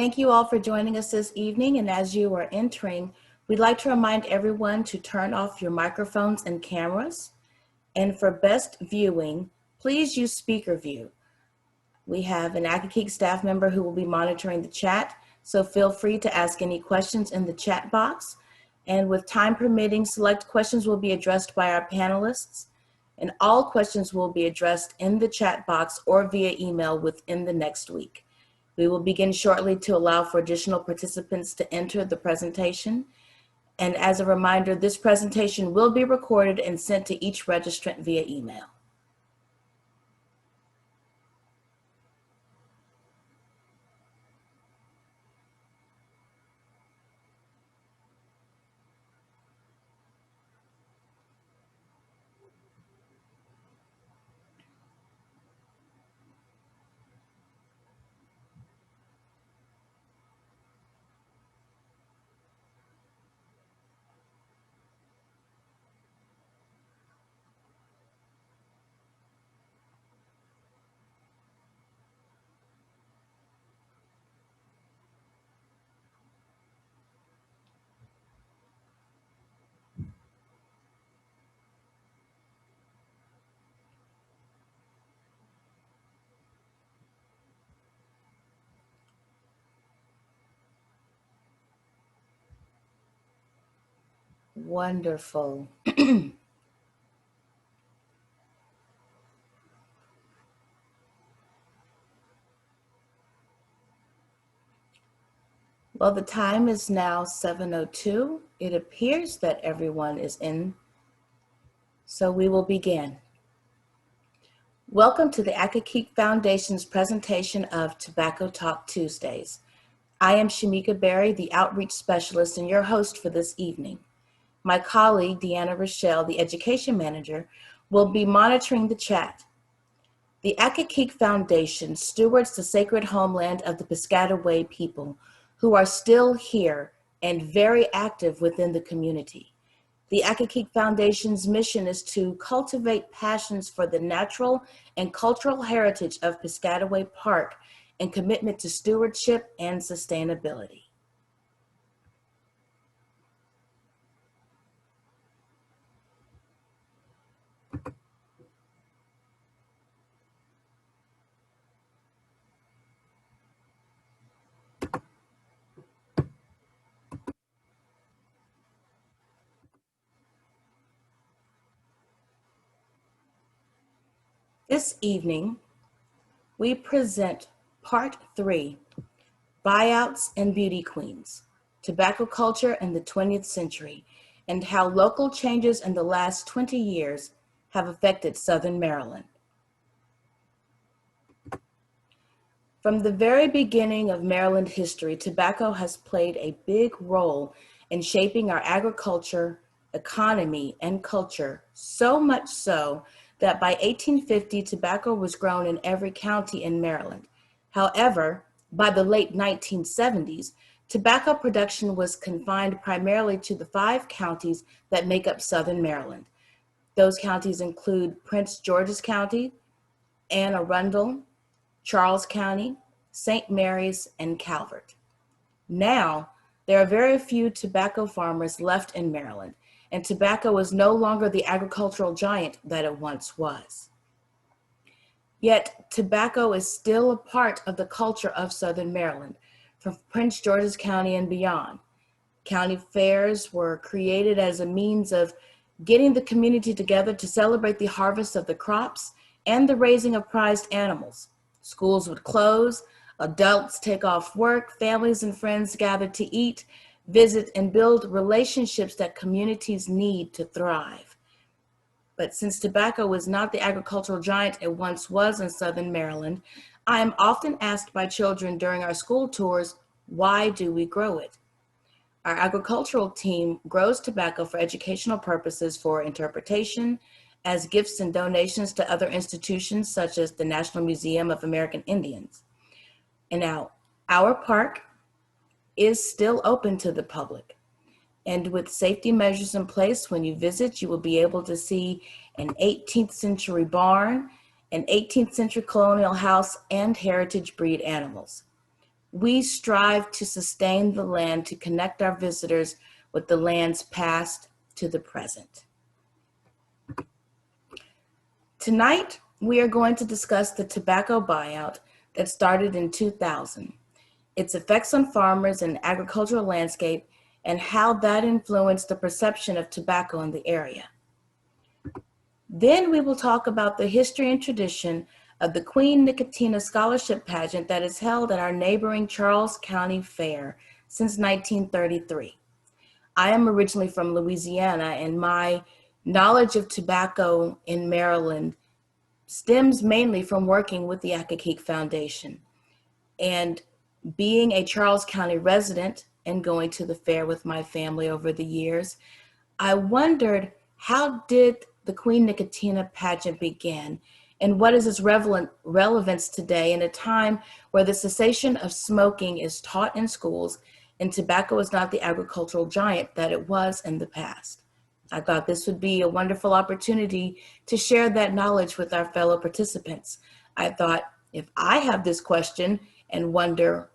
Thank you all for joining us this evening, and as you are entering, we'd like to remind everyone to turn off your microphones and cameras. And for best viewing, please use speaker view. We have an Academic staff member who will be monitoring the chat, so feel free to ask any questions in the chat box. And with time permitting, select questions will be addressed by our panelists, and all questions will be addressed in the chat box or via email within the next week. We will begin shortly to allow for additional participants to enter the presentation. And as a reminder, this presentation will be recorded and sent to each registrant via email. Wonderful. Well, the time is now 7:02. It appears that everyone is in, so we will begin. Welcome to the Academic Foundation's presentation of Tobacco Talk Tuesdays. I am Shamika Berry, the Outreach Specialist and your host for this evening. My colleague, Deanna Rochelle, the Education Manager, will be monitoring the chat. The Academic Foundation stewards the sacred homeland of the Piscataway people, who are still here and very active within the community. The Academic Foundation's mission is to cultivate passions for the natural and cultural heritage of Piscataway Park and commitment to stewardship and sustainability. This evening, we present Part 3, Buyouts and Beauty Queens, Tobacco Culture in the 20th Century, and how local changes in the last 20 years have affected Southern Maryland. From the very beginning of Maryland history, tobacco has played a big role in shaping our agriculture, economy, and culture, so much so that by 1850, tobacco was grown in every county in Maryland. However, by the late 1970s, tobacco production was confined primarily to the 5 counties that make up Southern Maryland. Those counties include Prince George's County, Anne Arundel, Charles County, St. Mary's, and Calvert. Now, there are very few tobacco farmers left in Maryland, and tobacco is no longer the agricultural giant that it once was. Yet, tobacco is still a part of the culture of Southern Maryland, from Prince George's County and beyond. County fairs were created as a means of getting the community together to celebrate the harvest of the crops and the raising of prized animals. Schools would close, adults take off work, families and friends gather to eat, visit, and build relationships that communities need to thrive. But since tobacco is not the agricultural giant it once was in Southern Maryland, I am often asked by children during our school tours, why do we grow it? Our agricultural team grows tobacco for educational purposes for interpretation, as gifts and donations to other institutions such as the National Museum of American Indians. And now, our park is still open to the public. And with safety measures in place, when you visit, you will be able to see an 18th century barn, an 18th century colonial house, and heritage breed animals. We strive to sustain the land to connect our visitors with the land's past to the present. Tonight, we are going to discuss the tobacco buyout that started in 2000, its effects on farmers and agricultural landscape, and how that influenced the perception of tobacco in the area. Then we will talk about the history and tradition of the Queen Nicotina scholarship pageant that is held at our neighboring Charles County Fair since 1933. I am originally from Louisiana, and my knowledge of tobacco in Maryland stems mainly from working with the Accokeek Foundation and being a Charles County resident and going to the fair with my family over the years. I wondered, how did the Queen Nicotina pageant begin, and what is its relevance today in a time where the cessation of smoking is taught in schools and tobacco is not the agricultural giant that it was in the past? I thought this would be a wonderful opportunity to share that knowledge with our fellow participants. I thought, if I have this question and wonder,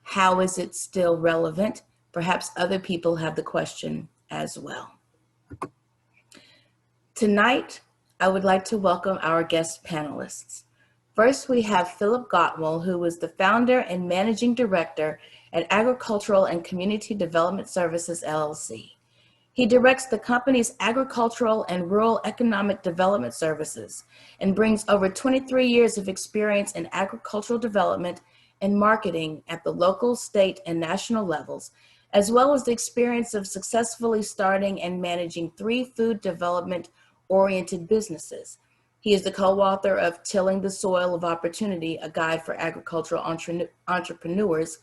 how is it still relevant? Perhaps other people have the question as well. Tonight, I would like to welcome our guest panelists. First, we have Philip Gottwell, who is the founder and managing director at Agricultural and Community Development Services, LLC. He directs the company's agricultural and rural economic development services and brings over 23 years of experience in agricultural development and marketing at the local, state, and national levels, as well as the experience of successfully starting and managing 3 food development-oriented businesses. He is the co-author of Tilling the Soil of Opportunity, a guide for agricultural entrepreneurs,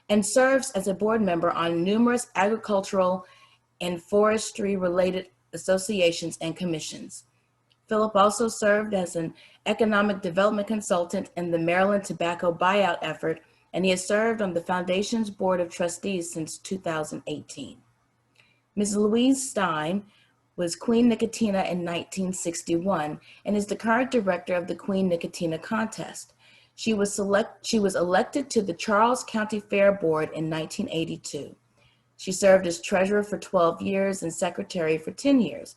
and serves as a board member on numerous agricultural and forestry-related associations and commissions. Philip also served as an economic development consultant in the Maryland tobacco buyout effort, and he has served on the Foundation's Board of Trustees since 2018. Ms. Louise Stein was Queen Nicotina in 1961 and is the current director of the Queen Nicotina contest. She was elected to the Charles County Fair Board in 1982. She served as treasurer for 12 years and secretary for 10 years.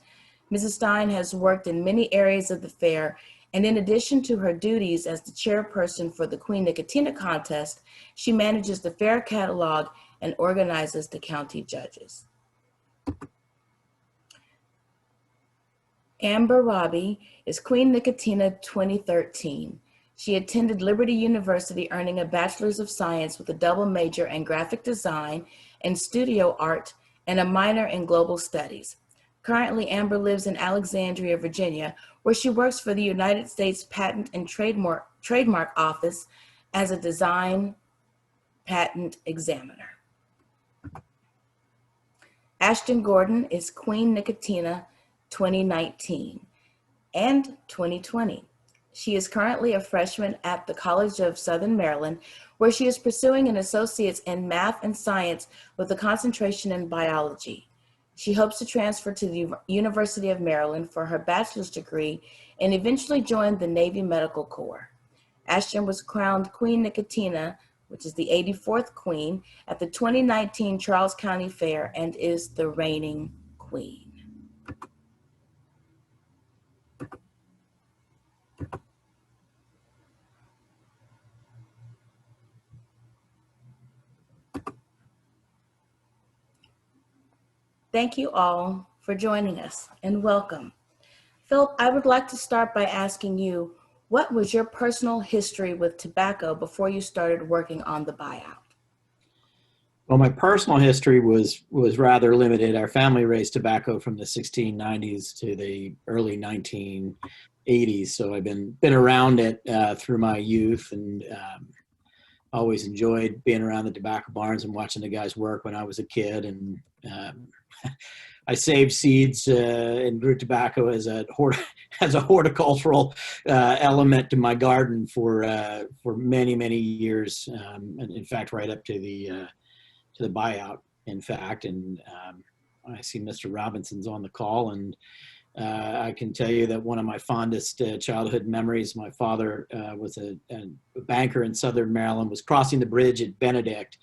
Mrs. Stein has worked in many areas of the fair, and in addition to her duties as the chairperson for the Queen Nicotina contest, she manages the fair catalog and organizes the county judges. Amber Robbie is Queen Nicotina 2013. She attended Liberty University, earning a Bachelor's of Science with a double major in graphic design and studio art and a minor in global studies. Currently, Amber lives in Alexandria, Virginia, where she works for the United States Patent and Trademark Office as a design patent examiner. Ashton Gordon is Queen Nicotina 2019 and 2020. She is currently a freshman at the College of Southern Maryland, where she is pursuing an associate's in math and science with a concentration in biology. She hopes to transfer to the University of Maryland for her bachelor's degree and eventually join the Navy Medical Corps. Ashton was crowned Queen Nicotina, which is the 84th queen, at the 2019 Charles County Fair and is the reigning queen. Thank you all for joining us and welcome. Philip, I would like to start by asking you, what was your personal history with tobacco before you started working on the buyout? Well, my personal history was rather limited. Our family raised tobacco from the 1690s to the early 1980s, so I've been around it through my youth, and always enjoyed being around the tobacco barns and watching the guys work when I was a kid. And I saved seeds and grew tobacco as a horticultural element to my garden for many years, and in fact, right up to the buyout. In fact, and I see Mr. Robinson's on the call, and I can tell you that one of my fondest childhood memories, my father was a banker in Southern Maryland, was crossing the bridge at Benedict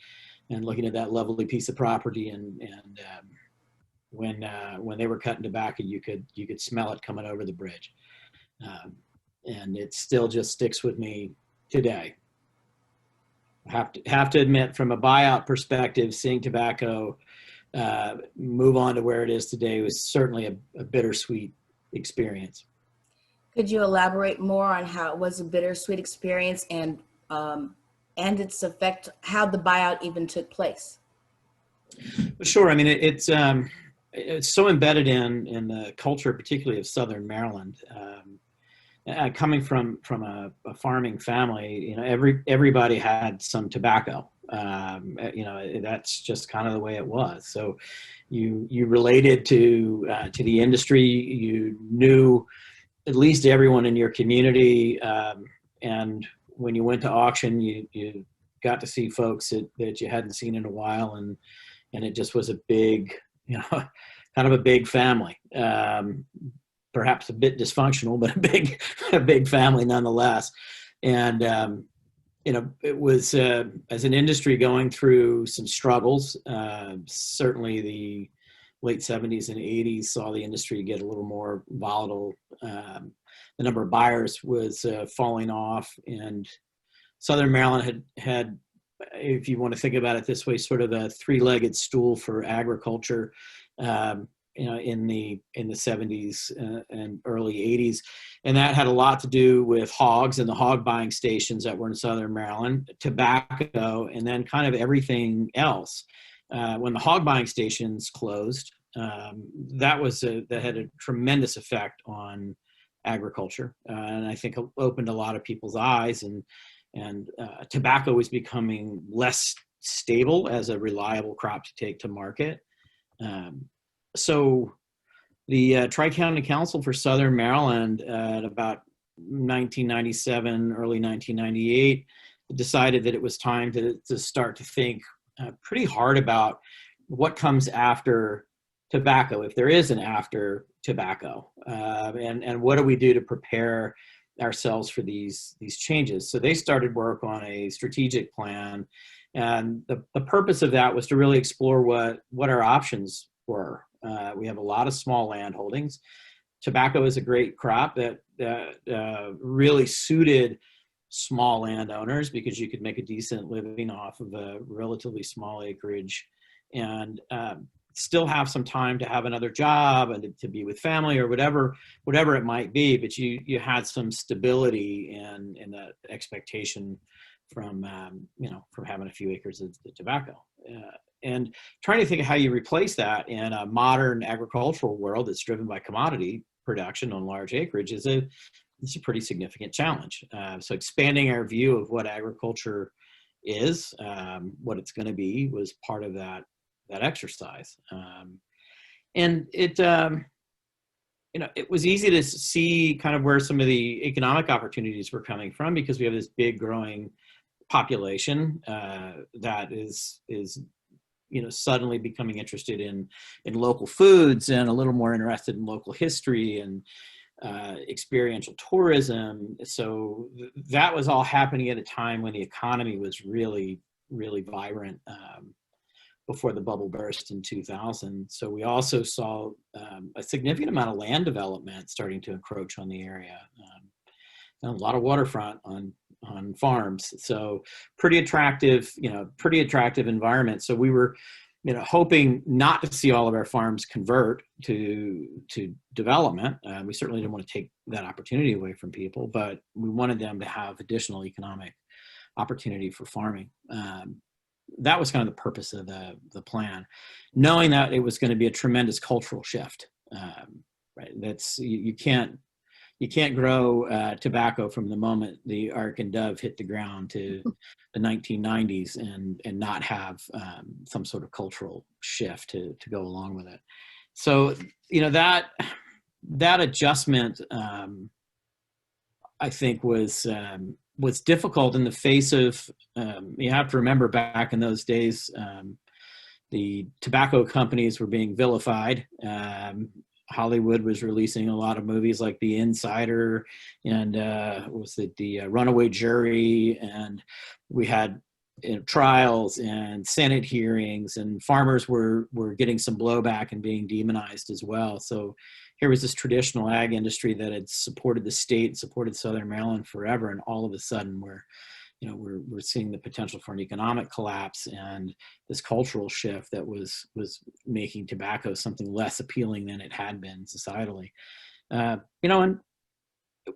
and looking at that lovely piece of property. And when they were cutting tobacco, you could smell it coming over the bridge. And it still just sticks with me today. I have to admit, from a buyout perspective, seeing tobacco move on to where it is today was certainly a bittersweet experience. Could you elaborate more on how it was a bittersweet experience and its effect, how the buyout even took place? Sure. I mean, it's so embedded in the culture, particularly of Southern Maryland. Coming from a farming family, you know, everybody had some tobacco. You know, that's just kind of the way it was. So you related to the industry. You knew at least everyone in your community, and when you went to auction, you got to see folks that you hadn't seen in a while, and it just was a big, you know, kind of a big family. Perhaps a bit dysfunctional, but a big family nonetheless. And you know, it was as an industry going through some struggles. Certainly, the late 70s and 80s saw the industry get a little more volatile. The number of buyers was falling off, and Southern Maryland had, if you want to think about it this way, sort of a three-legged stool for agriculture. You know, in the 70s and early 80s, and that had a lot to do with hogs and the hog buying stations that were in Southern Maryland, tobacco, and then kind of everything else. When the hog buying stations closed, that had a tremendous effect on agriculture, and I think opened a lot of people's eyes, and tobacco was becoming less stable as a reliable crop to take to market. So the Tri-County Council for Southern Maryland at about 1997, early 1998, decided that it was time to start to think pretty hard about what comes after tobacco, if there is an after tobacco, and what do we do to prepare ourselves for these changes. So they started work on a strategic plan, and the purpose of that was to really explore what our options were. We have a lot of small land holdings. Tobacco is a great crop that really suited small landowners because you could make a decent living off of a relatively small acreage, and still have some time to have another job and to be with family or whatever it might be. But you had some stability in the expectation from from having a few acres of tobacco. And trying to think of how you replace that in a modern agricultural world that's driven by commodity production on large acreage is a pretty significant challenge. So expanding our view of what agriculture is, what it's going to be, was part of that exercise. And it it was easy to see kind of where some of the economic opportunities were coming from, because we have this big growing population that is suddenly becoming interested in local foods and a little more interested in local history and experiential tourism. So that was all happening at a time when the economy was really, really vibrant before the bubble burst in 2000. So we also saw a significant amount of land development starting to encroach on the area. A lot of waterfront on farms, so pretty attractive environment. So we were, hoping not to see all of our farms convert to development. We certainly didn't want to take that opportunity away from people, but we wanted them to have additional economic opportunity for farming. That was kind of the purpose of the plan, knowing that it was going to be a tremendous cultural shift. Right, that's you can't grow tobacco from the moment the Ark and Dove hit the ground to the 1990s and not have some sort of cultural shift to go along with it. So, that adjustment, I think, was difficult in the face of, you have to remember back in those days, the tobacco companies were being vilified. Hollywood was releasing a lot of movies like The Insider and was it the Runaway Jury, and we had trials and Senate hearings, and farmers were getting some blowback and being demonized as well. So here was this traditional ag industry that had supported the state, supported Southern Maryland forever, and all of a sudden we're seeing the potential for an economic collapse and this cultural shift that was making tobacco something less appealing than it had been societally. And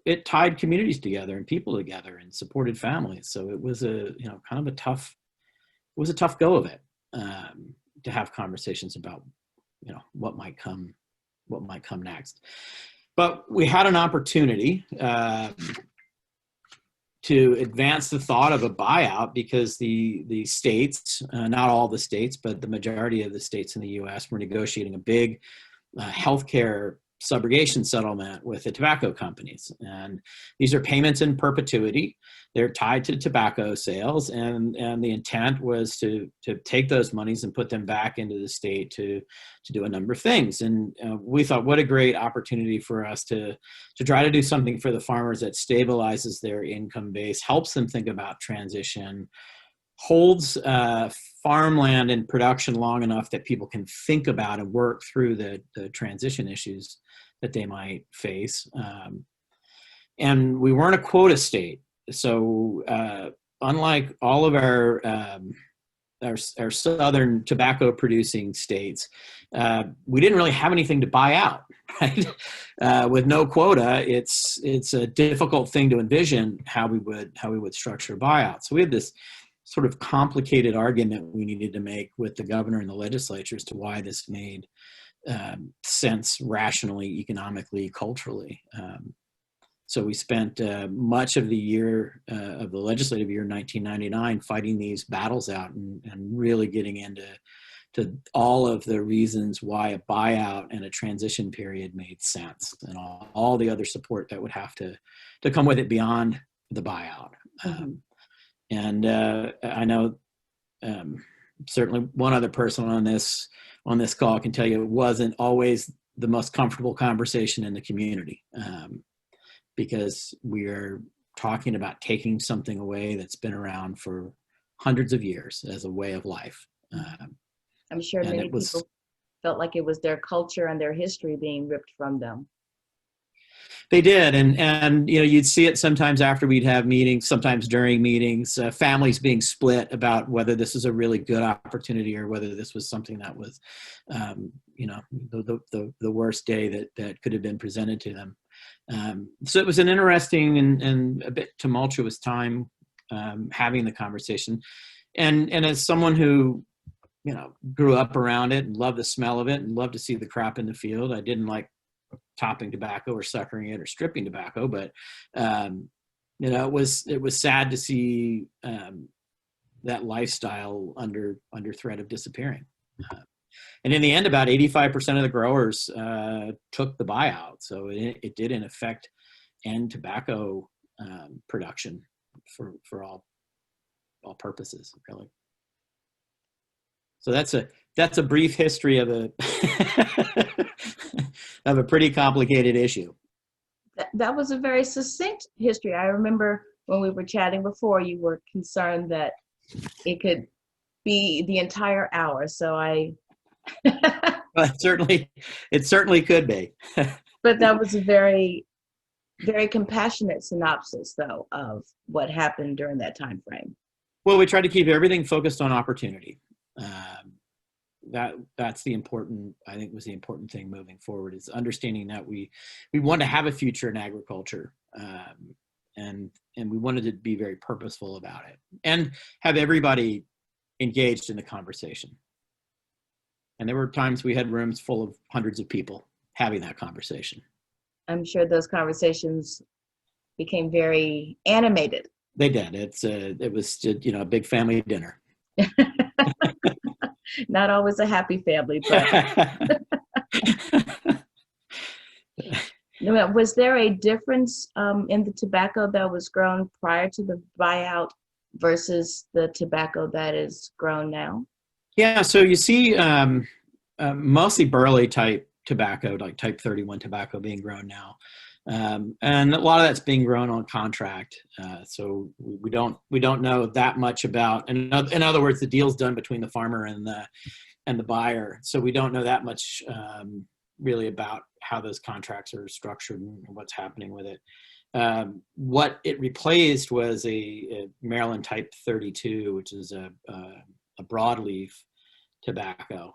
it tied communities together and people together and supported families. So it was kind of a tough go of it, to have conversations about what might come next. But we had an opportunity to advance the thought of a buyout, because the states, not all the states, but the majority of the states in the U.S. were negotiating a big healthcare subrogation settlement with the tobacco companies. And these are payments in perpetuity. They're tied to tobacco sales. And the intent was to take those monies and put them back into the state to do a number of things. And we thought, what a great opportunity for us to try to do something for the farmers that stabilizes their income base, helps them think about transition, holds farmland in production long enough that people can think about and work through the transition issues that they might face. And we weren't a quota state. So unlike all of our southern tobacco producing states, we didn't really have anything to buy out, right? With no quota, it's a difficult thing to envision how we would structure buyouts. So we had this sort of complicated argument we needed to make with the governor and the legislature as to why this made sense rationally, economically, culturally. So we spent much of the year of the legislative year 1999 fighting these battles out and really getting into all of the reasons why a buyout and a transition period made sense, and all the other support that would have to come with it beyond the buyout. Mm-hmm. And I know certainly one other person on this call can tell you it wasn't always the most comfortable conversation in the community, because we are talking about taking something away that's been around for hundreds of years as a way of life. I'm sure many people felt like it was their culture and their history being ripped from them. They did, and you'd see it sometimes after we'd have meetings, sometimes during meetings, families being split about whether this is a really good opportunity or whether this was something that was, the worst day that could have been presented to them. So it was an interesting and a bit tumultuous time having the conversation, and as someone who grew up around it and loved the smell of it and loved to see the crop in the field, I didn't like topping tobacco or suckering it or stripping tobacco, but it was sad to see that lifestyle under threat of disappearing. And in the end, about 85% of the growers took the buyout, so it did in effect end tobacco production for all purposes, really. So that's a brief history of a of a pretty complicated issue. That was a very succinct history. I remember when we were chatting before, you were concerned that it could be the entire hour. So Well, it certainly could be. But that was a very, very compassionate synopsis, though, of what happened during that time frame. Well, we tried to keep everything focused on opportunity. That's the important thing moving forward, is understanding that we want to have a future in agriculture, and we wanted to be very purposeful about it and have everybody engaged in the conversation. And there were times we had rooms full of hundreds of people having that conversation. I'm sure those conversations became very animated. They did. It was a big family dinner. Not always a happy family, but was there a difference in the tobacco that was grown prior to the buyout versus the tobacco that is grown now? Yeah, so you see mostly burley type tobacco, like type 31 tobacco being grown now. And a lot of that's being grown on contract. So we don't know that much about, in other words, the deal's done between the farmer and the buyer. So we don't know that much really about how those contracts are structured and what's happening with it. What it replaced was a Maryland type 32, which is a broadleaf tobacco,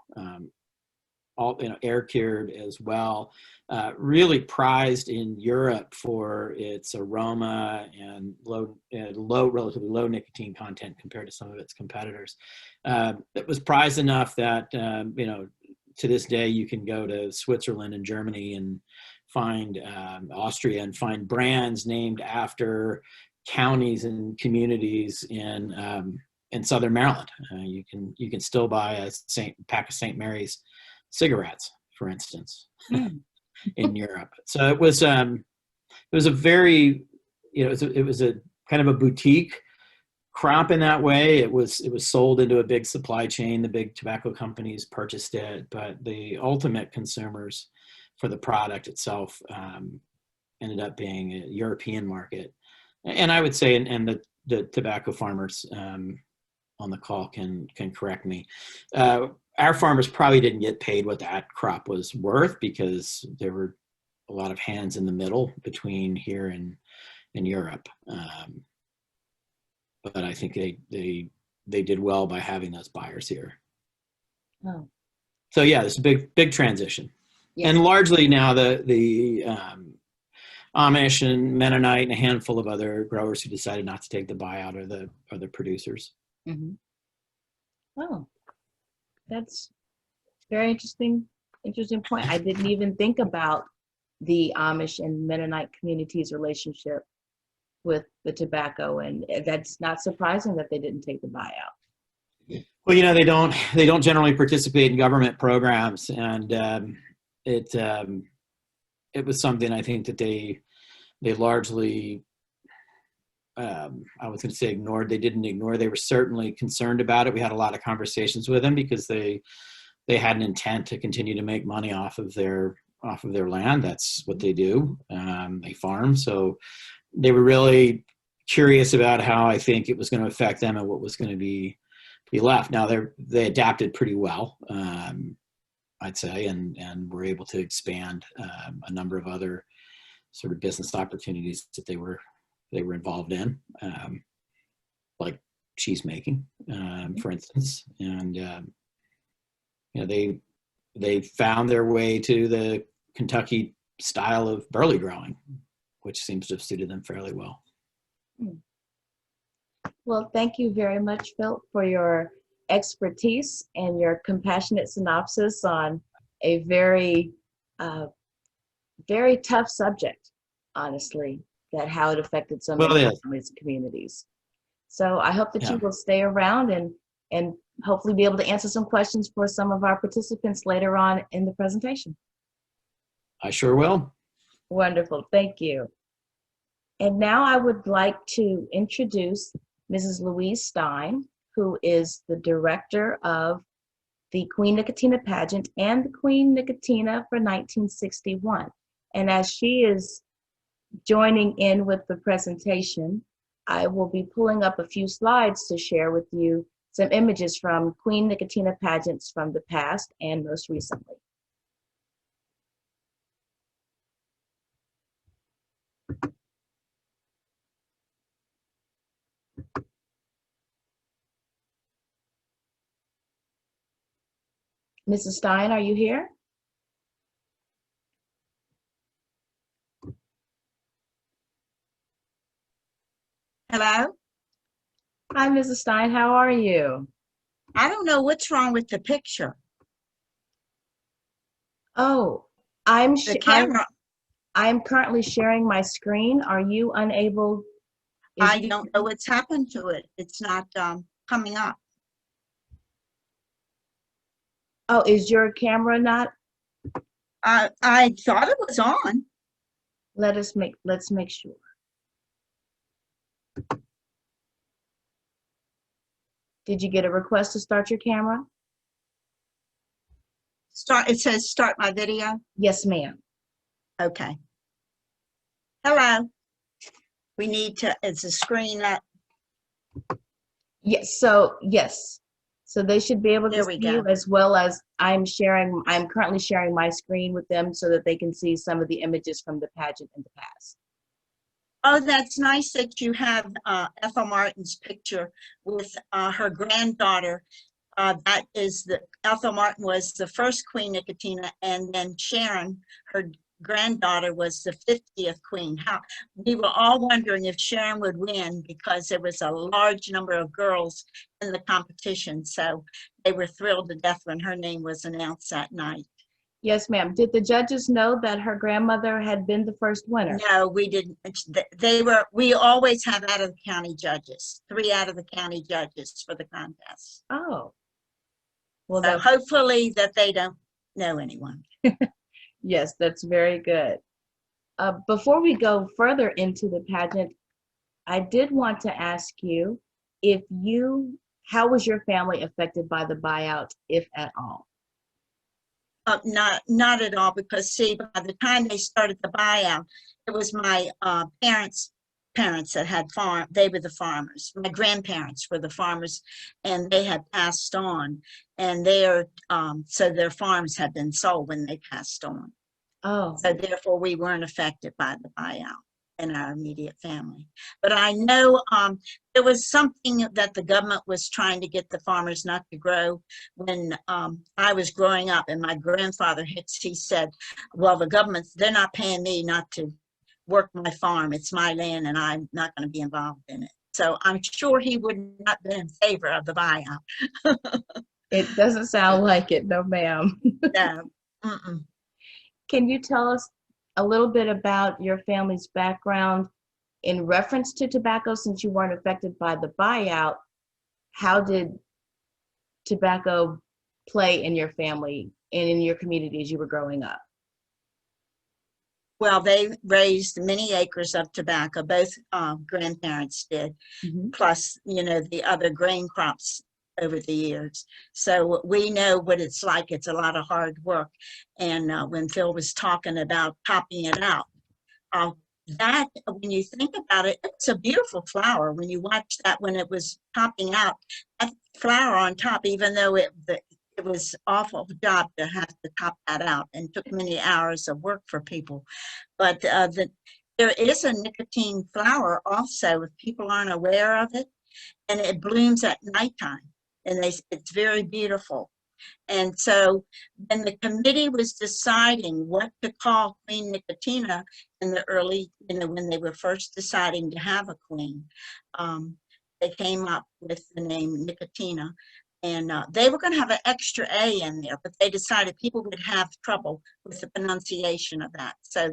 all air cured as well. Really prized in Europe for its aroma and relatively low nicotine content compared to some of its competitors. It was prized enough that to this day you can go to Switzerland and Germany and find Austria and find brands named after counties and communities in Southern Maryland. You can still buy a pack of St. Mary's cigarettes, for instance, in Europe. So it was a very, it was a kind of a boutique crop in that way. It was sold into a big supply chain. The big tobacco companies purchased it, but the ultimate consumers for the product itself ended up being a European market. And I would say, and the tobacco farmers on the call can correct me. Our farmers probably didn't get paid what that crop was worth because there were a lot of hands in the middle between here and Europe. But I think they did well by having those buyers here. Oh. So yeah, it's a big transition. Yes. And largely now the Amish and Mennonite and a handful of other growers who decided not to take the buyout are the producers. Mm-hmm. Oh, that's very interesting point. I didn't even think about the Amish and Mennonite community's relationship with the tobacco, and that's not surprising that they didn't take the buyout. Well, they don't generally participate in government programs, and it was something I think that they largely, I was going to say ignored. They didn't ignore. They were certainly concerned about it. We had a lot of conversations with them because they had an intent to continue to make money off of their land. That's what they do. They farm. So they were really curious about how I think it was going to affect them and what was going to be left. Now they adapted pretty well, I'd say, and were able to expand a number of other sort of business opportunities that they were involved in, like cheese making, for instance. And they found their way to the Kentucky style of barley growing, which seems to have suited them fairly well. Well, thank you very much, Phil, for your expertise and your compassionate synopsis on a very, very tough subject, honestly, that how it affected so many families and communities. So I hope that you will stay around and hopefully be able to answer some questions for some of our participants later on in the presentation. I sure will. Wonderful, thank you. And now I would like to introduce Mrs. Louise Stein, who is the director of the Queen Nicotina pageant and the Queen Nicotina for 1961. And as she is joining in with the presentation, I will be pulling up a few slides to share with you some images from Queen Nicotina pageants from the past and most recently. Mrs. Stein, are you here? Hello? Hi, Mrs. Stein, how are you? I don't know what's wrong with the picture. Oh, I'm currently sharing my screen. Are you unable? I don't know what's happened to it. It's not coming up. Oh, is your camera not? I thought it was on. Let's make sure. Did you get a request to start your camera? It says start my video. Yes, ma'am. Okay. Hello. We need to, it's a screen up. Yes. So they should be able to There we see you, go. as well as I'm currently sharing my screen with them so that they can see some of the images from the pageant in the past. Oh, that's nice that you have Ethel Martin's picture with her granddaughter. That is Ethel Martin was the first Queen Nicotina, and then Sharon, her granddaughter, was the 50th queen. We were all wondering if Sharon would win because there was a large number of girls in the competition. So they were thrilled to death when her name was announced that night. Yes, ma'am. Did the judges know that her grandmother had been the first winner? No, we didn't. We always have out of the county judges, 3 out of the county judges for the contest. Oh. Well, So hopefully that they don't know anyone. yes, that's very good. Before we go further into the pageant, I did want to ask you how was your family affected by the buyout, if at all? Not at all, because see, by the time they started the buyout, it was my parents that had they were the farmers. My grandparents were the farmers, and they had passed on, and so their farms had been sold when they passed on. Oh. So therefore we weren't affected by the buyout in our immediate family. But I know there was something that the government was trying to get the farmers not to grow when I was growing up, and my grandfather he said, well, the government, they're not paying me not to work my farm. It's my land and I'm not going to be involved in it. So I'm sure he would not have been in favor of the buyout. It doesn't sound like it, no, ma'am. No. Mm-mm. Can you tell us a little bit about your family's background in reference to tobacco, since you weren't affected by the buyout? How did tobacco play in your family and in your community as you were growing up? Well, they raised many acres of tobacco, both grandparents did, plus, the other grain crops over the years. So we know what it's like. It's a lot of hard work. And when Phil was talking about popping it out, that, when you think about it, it's a beautiful flower. When you watch that, when it was popping out, that flower on top, even though it was awful job to have to top that out, and took many hours of work for people. But there is a nicotine flower also, if people aren't aware of it, and it blooms at nighttime, and it's very beautiful. And so when the committee was deciding what to call Queen Nicotina in the early, when they were first deciding to have a queen, they came up with the name Nicotina. And they were going to have an extra A in there, but they decided people would have trouble with the pronunciation of that. So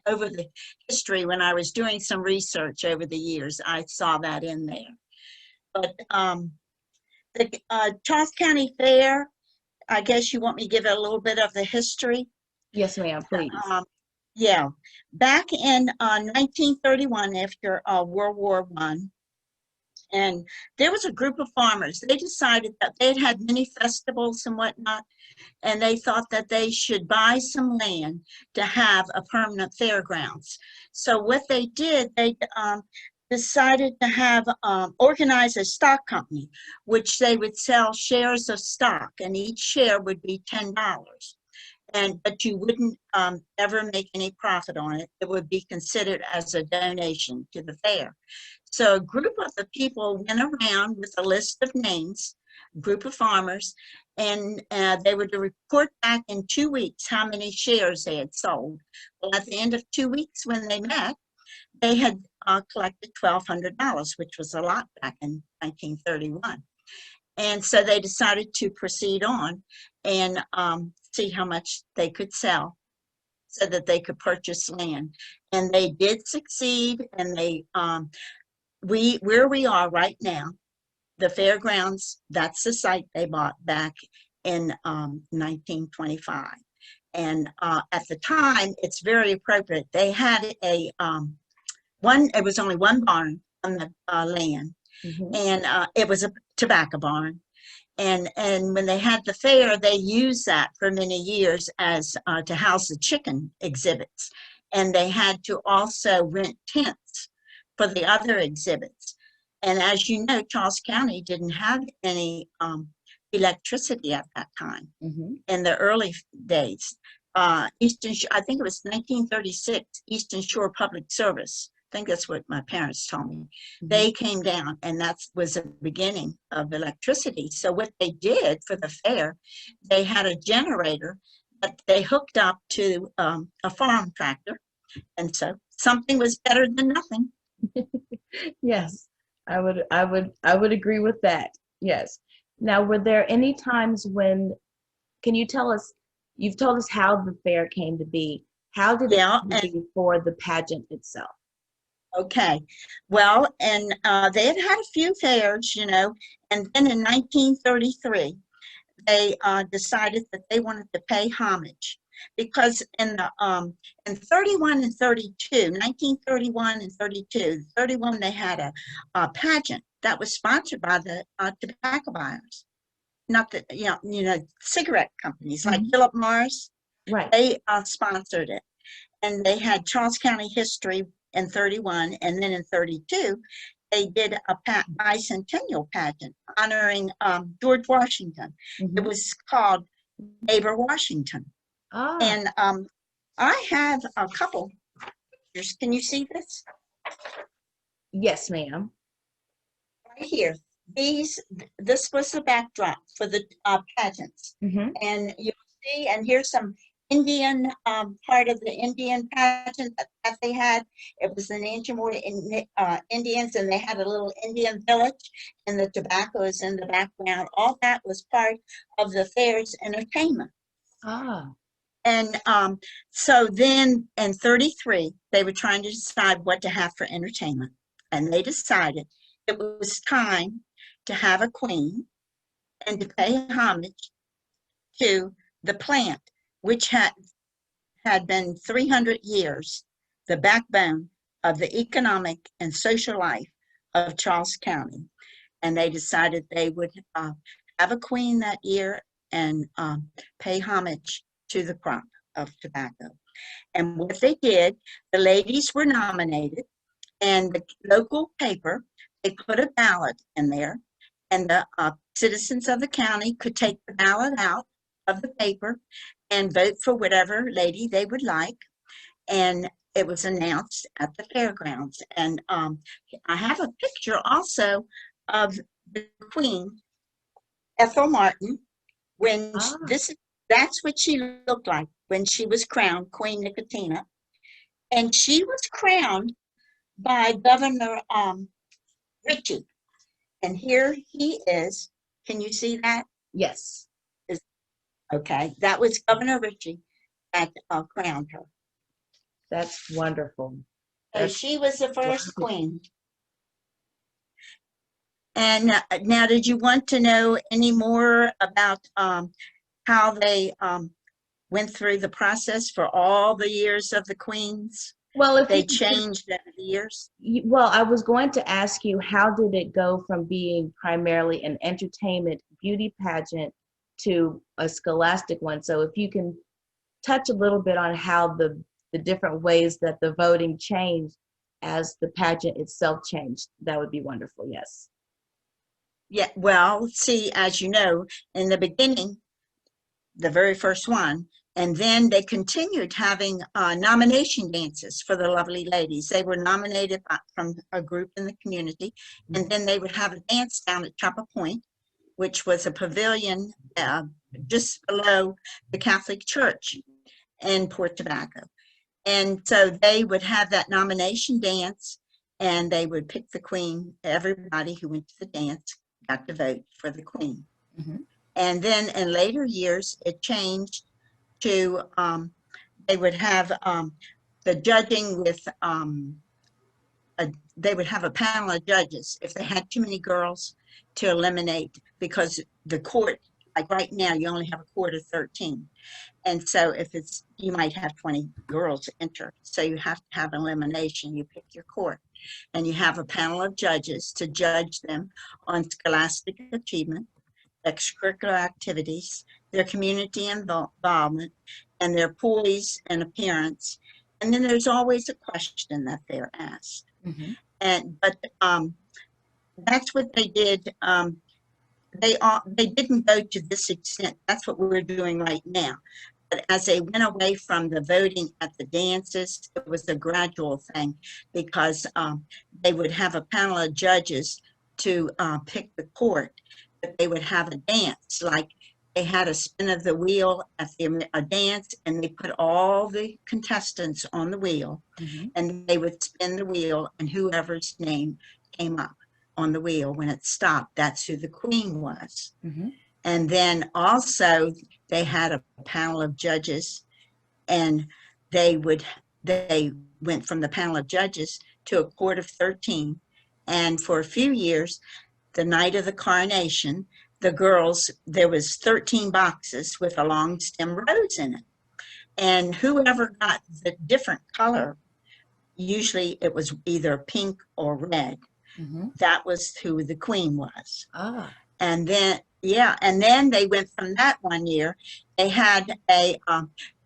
over the history, when I was doing some research over the years, I saw that in there. But the Charles County Fair, I guess you want me to give it a little bit of the history? Yes, ma'am, please. Yeah, back in 1931, after World War I, and there was a group of farmers. They decided that they'd had many festivals and whatnot, and they thought that they should buy some land to have a permanent fairgrounds. So what they did, they decided to have organize a stock company, which they would sell shares of stock, and each share would be $10. But you wouldn't ever make any profit on it. It would be considered as a donation to the fair. So a group of the people went around with a list of names, a group of farmers, and they were to report back in 2 weeks how many shares they had sold. Well, at the end of 2 weeks when they met, they had collected $1,200, which was a lot back in 1931. And so they decided to proceed on and see how much they could sell so that they could purchase land. And they did succeed, and they where we are right now, the fairgrounds, that's the site they bought back in 1925. And at the time, it's very appropriate. They had it was only one barn on the land, and it was a tobacco barn. And when they had the fair, they used that for many years as to house the chicken exhibits. And they had to also rent tents for the other exhibits. And as you know, Charles County didn't have any electricity at that time Mm-hmm. in the early days. I think it was 1936, Eastern Shore Public Service. I think that's what my parents told me. Mm-hmm. They came down, and that was the beginning of electricity. So what they did for the fair, they had a generator that they hooked up to a farm tractor, and so something was better than nothing. Yes, I would agree with that. Yes. Now, were there any times when, can you tell us, you've told us how the fair came to be. How did it Yeah, come to be for the pageant itself? okay. Well, and they had had a few fairs, you know, and then in 1933, they decided that they wanted to pay homage because in 31 and 32, 1931 and 32, 31 they had a pageant that was sponsored by the tobacco buyers, not the cigarette companies like Mhm. Philip Morris. Right. They sponsored it, and they had Charles County history in 31, and then in 32 they did a bicentennial pageant honoring George Washington. It Mhm. was called Neighbor Washington. Ah, And I have a couple pictures. Can you see this? yes, ma'am. Right here. This was the backdrop for the pageants. Mm-hmm. And you'll see, and here's some Indian, part of the Indian pageant that they had. It was the Nanjamora Indians, and they had a little Indian village, and the tobacco is in the background. All that was part of the fair's entertainment. Ah, And so then in 33, they were trying to decide what to have for entertainment. And they decided it was time to have a queen and to pay homage to the plant, which had been 300 years the backbone of the economic and social life of Charles County. And they decided they would have a queen that year and pay homage to the crop of tobacco. And what they did, the ladies were nominated, and the local paper, they put a ballot in there, and the citizens of the county could take the ballot out of the paper and vote for whatever lady they would like. And it was announced at the fairgrounds. And I have a picture also of the Queen, Ethel Martin, when ah, that's what she looked like when she was crowned Queen Nicotina. And she was crowned by Governor Ritchie. And here he is. Can you see that? yes. Okay, that was Governor Ritchie that crowned her. That's wonderful. So That's she was the first wonderful. queen. And now, did you want to know any more about how they went through the process for all the years of the queens? Well, if They you could just, changed over the years. well, I was going to ask you, how did it go from being primarily an entertainment beauty pageant to a scholastic one? So if you can touch a little bit on how the different ways that the voting changed as the pageant itself changed, that would be wonderful. Yes. Yeah, well, see, as you know, in the beginning, the very first one, and then they continued having nomination dances for the lovely ladies. They were nominated from a group in the community, and then they would have a dance down at Chopper Point, which was a pavilion just below the Catholic Church in Port Tobacco. And so they would have that nomination dance, and they would pick the queen. Everybody who went to the dance got to vote for the queen. Mm-hmm. And then in later years, it changed to they would have the judging with they would have a panel of judges if they had too many girls to eliminate, because the court, like right now, you only have a court of 13. And so if it's, you might have 20 girls enter. So you have to have elimination. You pick your court, and you have a panel of judges to judge them on scholastic achievement extracurricular activities, their community involvement, and their poise and appearance. And then there's always a question that they're asked. Mhm. But that's what they did. They didn't go to this extent. That's what we're doing right now. But as they went away from the voting at the dances, it was a gradual thing because they would have a panel of judges to pick the court, but they would have a dance. Like they had a spin of the wheel at a dance, and they put all the contestants on the wheel, Mhm. and they would spin the wheel, and whoever's name came up on the wheel when it stopped, that's who the queen was. Mhm. And then also they had a panel of judges, and they went from the panel of judges to a court of 13. And for a few years, the night of the coronation, the girls, there was 13 boxes with a long stem rose in it. And whoever got the different color, usually it was either pink or red, Mhm. that was who the queen was. Ah. And then, yeah, and then they went from that one year. They had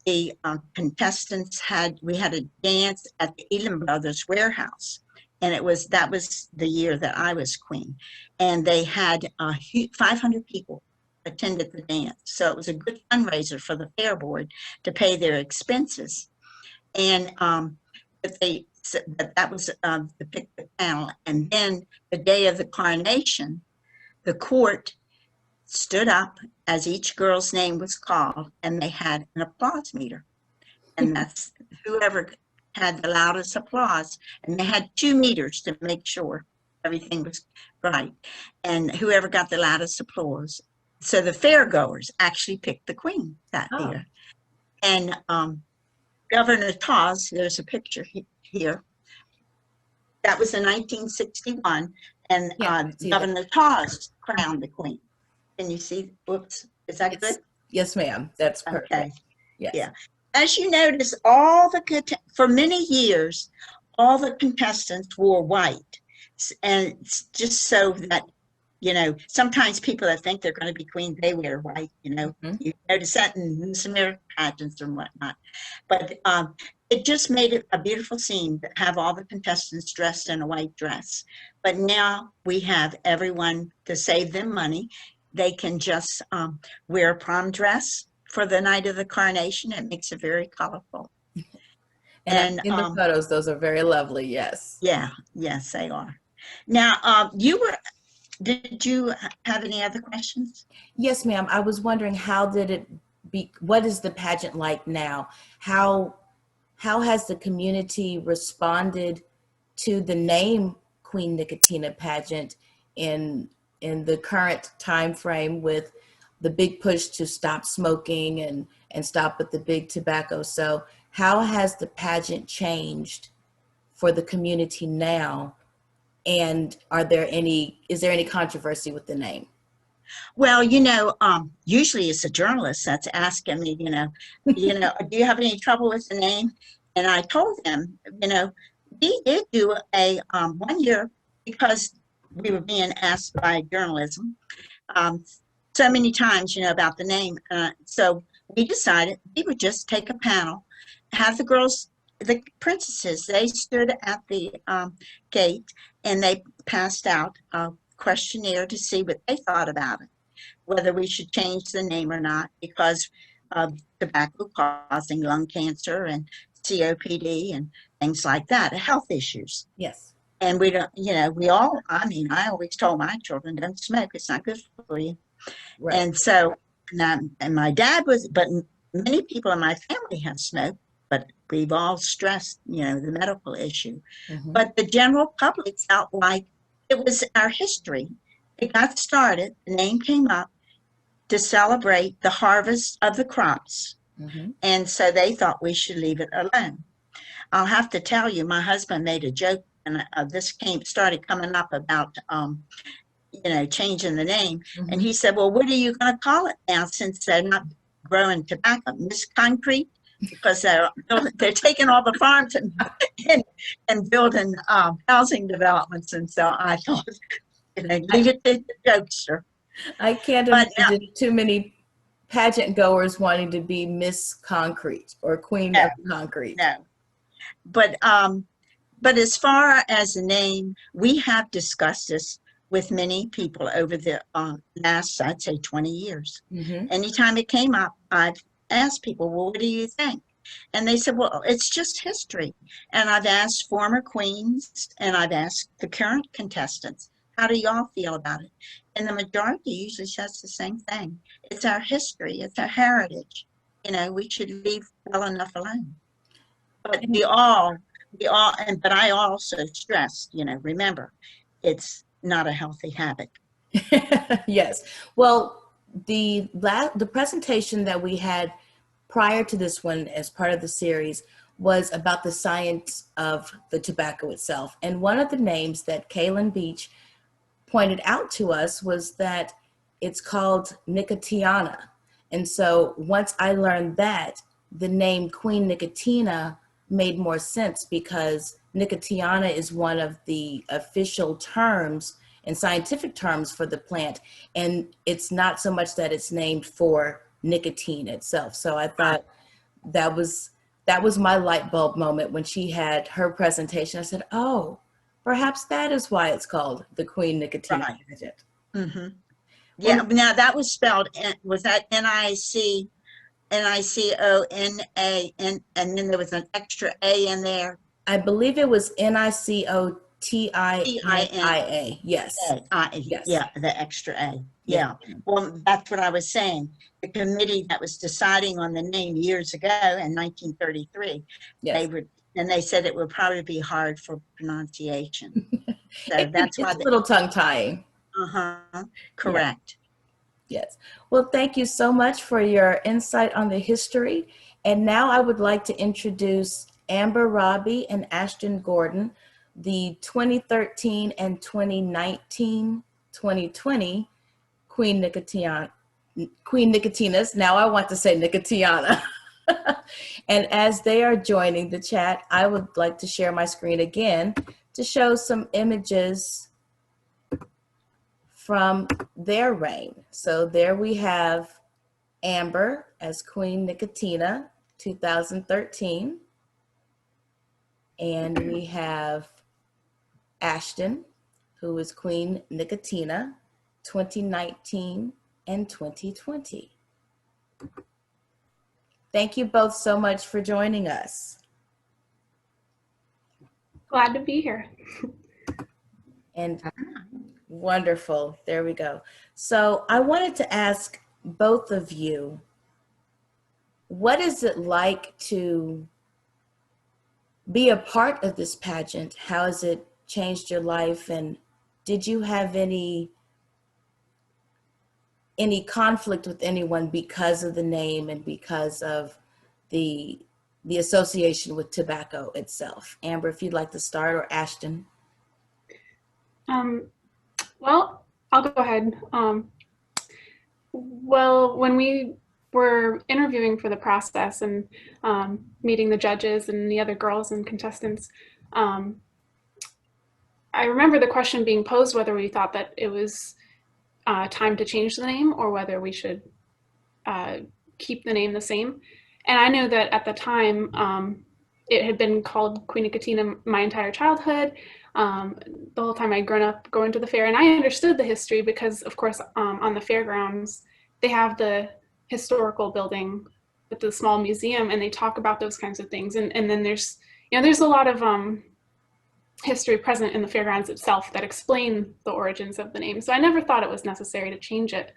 the contestants we had a dance at the Elam Brothers warehouse. And that was the year that I was queen. And they had 500 people attended the dance. So it was a good fundraiser for the fair board to pay their expenses. And but that was the pick the panel. And then the day of the coronation, the court stood up as each girl's name was called, and they had an applause meter. And that's whoever had the loudest applause. And they had 2 meters to make sure everything was right. And whoever got the loudest applause. So the fairgoers actually picked the queen that Oh. year. And Governor Tawes, there's a picture here. That was in 1961. And Yeah, see that. Governor Tawes crowned the queen. Can you see? Whoops. Is that good? Yes, ma'am. That's perfect. Okay. Yes. Yeah. As you notice, for many years, all the contestants wore white. And it's just so that, sometimes people that think they're going to be queen, they wear white, Mhm. You notice that in Miss America pageants and whatnot. But it just made it a beautiful scene to have all the contestants dressed in a white dress. But now we have everyone, to save them money, they can just wear a prom dress for the night of the coronation. It makes it very colorful. And in the photos, those are very lovely. Yes. Yeah, yes, they are. Now, did you have any other questions? Yes, ma'am. I was wondering, what is the pageant like now? How has the community responded to the name Queen Nicotina pageant in the current time frame, with the big push to stop smoking and stop with the big tobacco? So how has the pageant changed for the community now? And is there any controversy with the name? Well, usually it's a journalist that's asking me, do you have any trouble with the name? And I told them, we did do a 1 year, because we were being asked by journalism so many times, about the name. So we decided we would just take a panel, have the girls, the princesses, they stood at the gate, and they passed out a questionnaire to see what they thought about it, whether we should change the name or not, because of tobacco causing lung cancer and COPD and things like that, health issues. Yes. And we don't, I always told my children, don't smoke, it's not good for you. Right. And so, and my dad but many people in my family have smoked, but we've all stressed, the medical issue. Mhm. But the general public felt like it was our history. It got started, the name came up to celebrate the harvest of the crops. Mhm. And so they thought we should leave it alone. I'll have to tell you, my husband made a joke, and this started coming up about, changing the name. Mhm. And he said, well, what are you going to call it now, since they're not growing tobacco? Miss Concrete? Because they're taking all the farms and building housing developments. And so I thought, leave it to the jokester. I can't But imagine too many pageant goers wanting to be Miss Concrete or Queen no, of Concrete. no. But as far as the name, we have discussed this with many people over the last, I'd say, 20 years. Hmm. Anytime it came up, I've asked people, well, what do you think? And they said, well, it's just history. And I've asked former queens and I've asked the current contestants, how do y'all feel about it? And the majority usually says the same thing. It's our history, it's our heritage. You know, we should leave well enough alone. But but I also stressed, you know, remember, it's not a healthy habit. Yes. Well, the presentation that we had prior to this one as part of the series was about the science of the tobacco itself. And one of the names that Kaylin Beach pointed out to us was that it's called Nicotiana. And so once I learned that, the name Queen Nicotina made more sense because Nicotiana is one of the official terms and scientific terms for the plant. And it's not so much that it's named for nicotine itself. So I thought that was my light bulb moment when she had her presentation. I said, oh, perhaps that is why it's called the Queen Nicotina Right. pageant. Mm-hmm. Yeah. Well, Now that was spelled. Was that Nicona, and then there was an extra A in there. I believe it was Nicotinia. Yes. Yes. Yeah, the extra A. Yes. Yeah. Well, that's what I was saying. The committee that was deciding on the name years ago in 1933, Yes. they said it would probably be hard for pronunciation. So that's why It's a little tongue tying. uh-huh, Yeah. correct. Yes. Well, thank you so much for your insight on the history. And now I would like to introduce Amber Robbie and Ashton Gordon, the 2013 and 2019-2020 Queen Nicotinas. Now I want to say Nicotiana. And as they are joining the chat, I would like to share my screen again to show some images from their reign. So there we have Amber as Queen Nicotina, 2013. And we have Ashton, who is Queen Nicotina, 2019 and 2020. Thank you both so much for joining us. Glad to be here. And wonderful. There we go. So I wanted to ask both of you, what is it like to be a part of this pageant? How has it changed your life? And did you have any conflict with anyone because of the name and because of the association with tobacco itself? Amber, if you'd like to start, or Ashton. Well, I'll go ahead. Well, when we were interviewing for the process and meeting the judges and the other girls and contestants, I remember the question being posed whether we thought that it was time to change the name or whether we should keep the name the same. And I knew that at the time it had been called Queen Nicotina my entire childhood. The whole time I'd grown up going to the fair, and I understood the history because, of course, on the fairgrounds, they have the historical building with the small museum, and they talk about those kinds of things. And then there's a lot of history present in the fairgrounds itself that explain the origins of the name. So I never thought it was necessary to change it.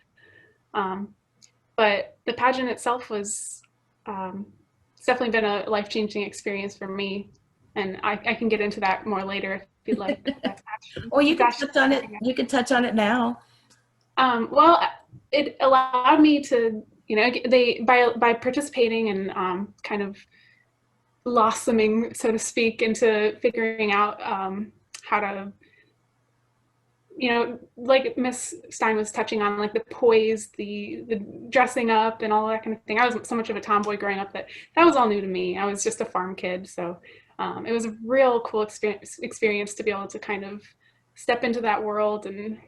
But the pageant itself was it's definitely been a life-changing experience for me. And I can get into that more later if you'd like. Or you can touch on it. You can touch on it now. Well, it allowed me to, by participating and kind of blossoming, so to speak, into figuring out how to, like Miss Stein was touching on, like the poise, the dressing up and all that kind of thing. I was so much of a tomboy growing up that was all new to me. I was just a farm kid. So it was a real cool experience to be able to kind of step into that world and,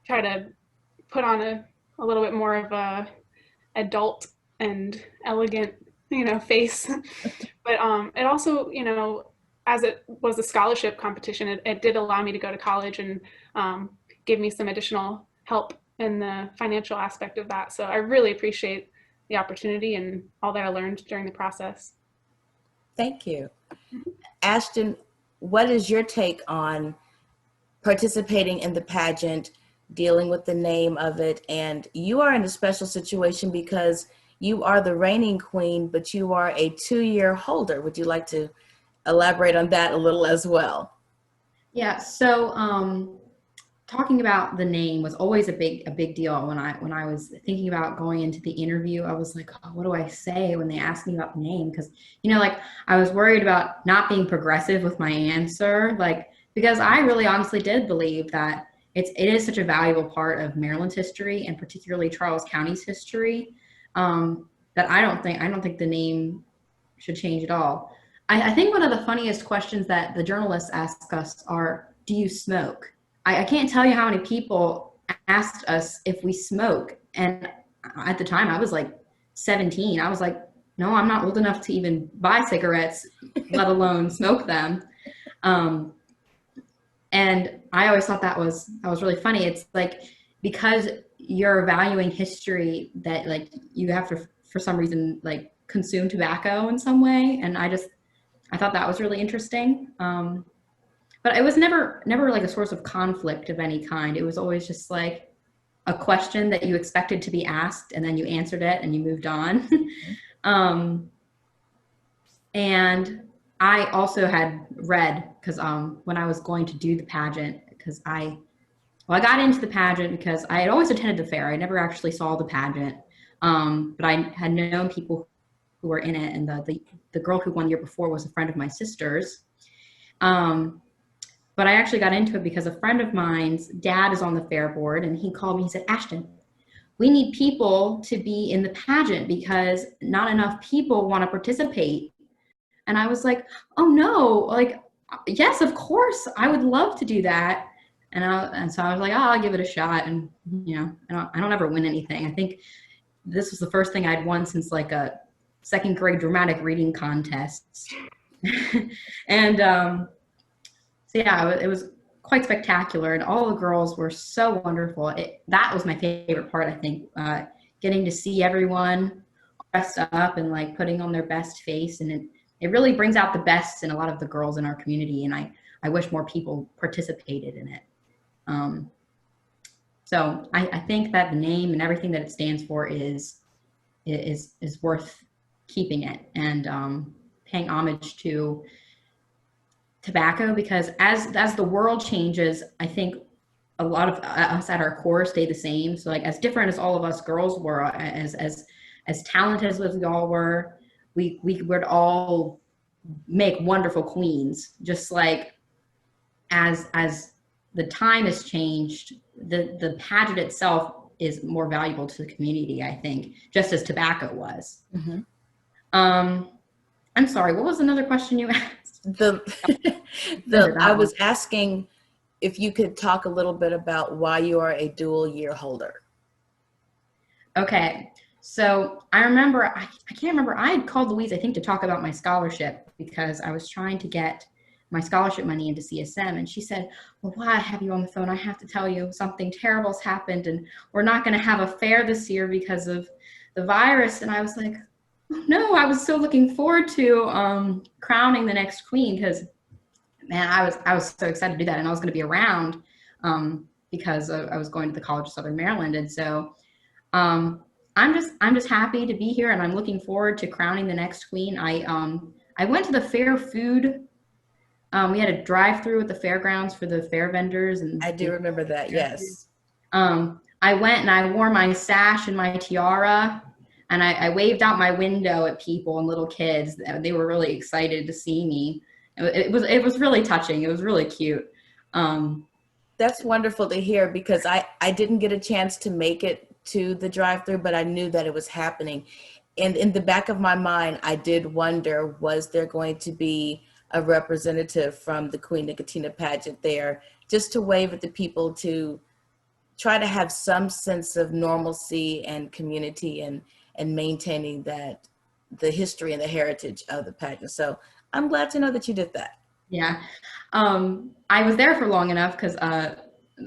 try to put on a little bit more of a adult and elegant, face. But it also, as it was a scholarship competition, it did allow me to go to college and give me some additional help in the financial aspect of that. So I really appreciate the opportunity and all that I learned during the process. Thank you. Ashton, what is your take on participating in the pageant, dealing with the name of it? And you are in a special situation because you are the reigning queen, but you are a 2-year holder. Would you like to elaborate on that a little as well? Yeah, so talking about the name was always a big deal. When I was thinking about going into the interview, I was like, oh, what do I say when they ask me about the name? Because, like, I was worried about not being progressive with my answer, like, because I really honestly did believe that it is such a valuable part of Maryland's history, and particularly Charles County's history, that I don't think the name should change at all. I think one of the funniest questions that the journalists ask us are, do you smoke? I can't tell you how many people asked us if we smoke. And at the time I was like 17. I was like, no, I'm not old enough to even buy cigarettes, let alone smoke them. And I always thought that was really funny. It's like, because you're valuing history, that like you have to, for some reason, like consume tobacco in some way. And I thought that was really interesting. But it was never like a source of conflict of any kind. It was always just like a question that you expected to be asked, and then you answered it and you moved on. And I also had read, because when I was going to do the pageant, because I got into the pageant because I had always attended the fair. I never actually saw the pageant, but I had known people who were in it, and the girl who won the year before was a friend of my sister's. But I actually got into it because a friend of mine's dad is on the fair board, and he called me. He said, Ashton, we need people to be in the pageant because not enough people want to participate. And I was like, oh no, like, yes, of course, I would love to do that. And so I was like, oh, I'll give it a shot. And I don't ever win anything. I think this was the first thing I'd won since like a second grade dramatic reading contest. And so yeah, it was quite spectacular, and all the girls were so wonderful. That was my favorite part, I think, getting to see everyone dressed up and like putting on their best face, and it really brings out the best in a lot of the girls in our community, and I wish more people participated in it. So I think that the name and everything that it stands for is worth keeping it, and paying homage to tobacco, because as the world changes, I think a lot of us at our core stay the same. So like, as different as all of us girls were, as talented as we all were, we would all make wonderful queens. Just like as the time has changed, the pageant itself is more valuable to the community, I think, just as tobacco was. Mm-hmm. I'm sorry, what was another question you asked? I was asking if you could talk a little bit about why you are a dual year holder. Okay, so I remember, I can't remember, I had called Louise, I think, to talk about my scholarship, because I was trying to get my scholarship money into CSM, and she said, well, why I have you on the phone, I have to tell you something terrible's happened, and we're not going to have a fair this year because of the virus. And I was like, no, I was so looking forward to crowning the next queen, because man, I was so excited to do that, and I was going to be around because I was going to the College of Southern Maryland, and so I'm just happy to be here, and I'm looking forward to crowning the next queen. I went to the fair food. We had a drive-through at the fairgrounds for the fair vendors, and I do remember that. Yes. I went and I wore my sash and my tiara. And I waved out my window at people and little kids. They were really excited to see me. It was really touching. It was really cute. That's wonderful to hear, because I didn't get a chance to make it to the drive-through, but I knew that it was happening. And in the back of my mind, I did wonder, was there going to be a representative from the Queen Nicotina pageant there, just to wave at the people, to try to have some sense of normalcy and community and maintaining that the history and the heritage of the pageant. So I'm glad to know that you did that. Yeah. I was there for long enough because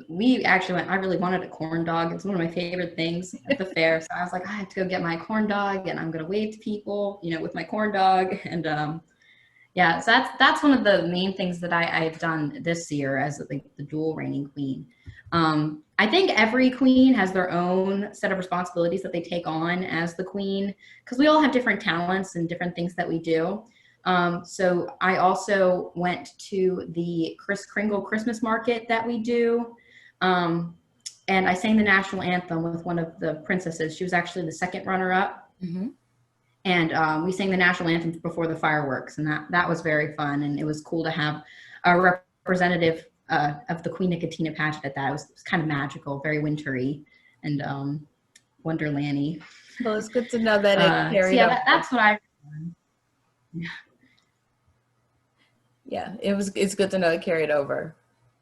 we actually went, I really wanted a corn dog. It's one of my favorite things at the fair. So I was like, I have to go get my corn dog and I'm going to wave to people, you know, with my corn dog. And yeah, so that's one of the main things that I've done this year as like the dual reigning queen. I think every queen has their own set of responsibilities that they take on as the queen, because we all have different talents and different things that we do. So I also went to the Kris Kringle Christmas market that we do. And I sang the national anthem with one of the princesses. She was actually the second runner-up. Mm-hmm. And we sang the national anthem before the fireworks, and that was very fun. And it was cool to have a representative of the Queen Nicotina pageant at that. It was kind of magical, very wintry and wonderlandy. Well, it's good to know that it carried so yeah, over. that's what I. Yeah, it's good to know it carried over.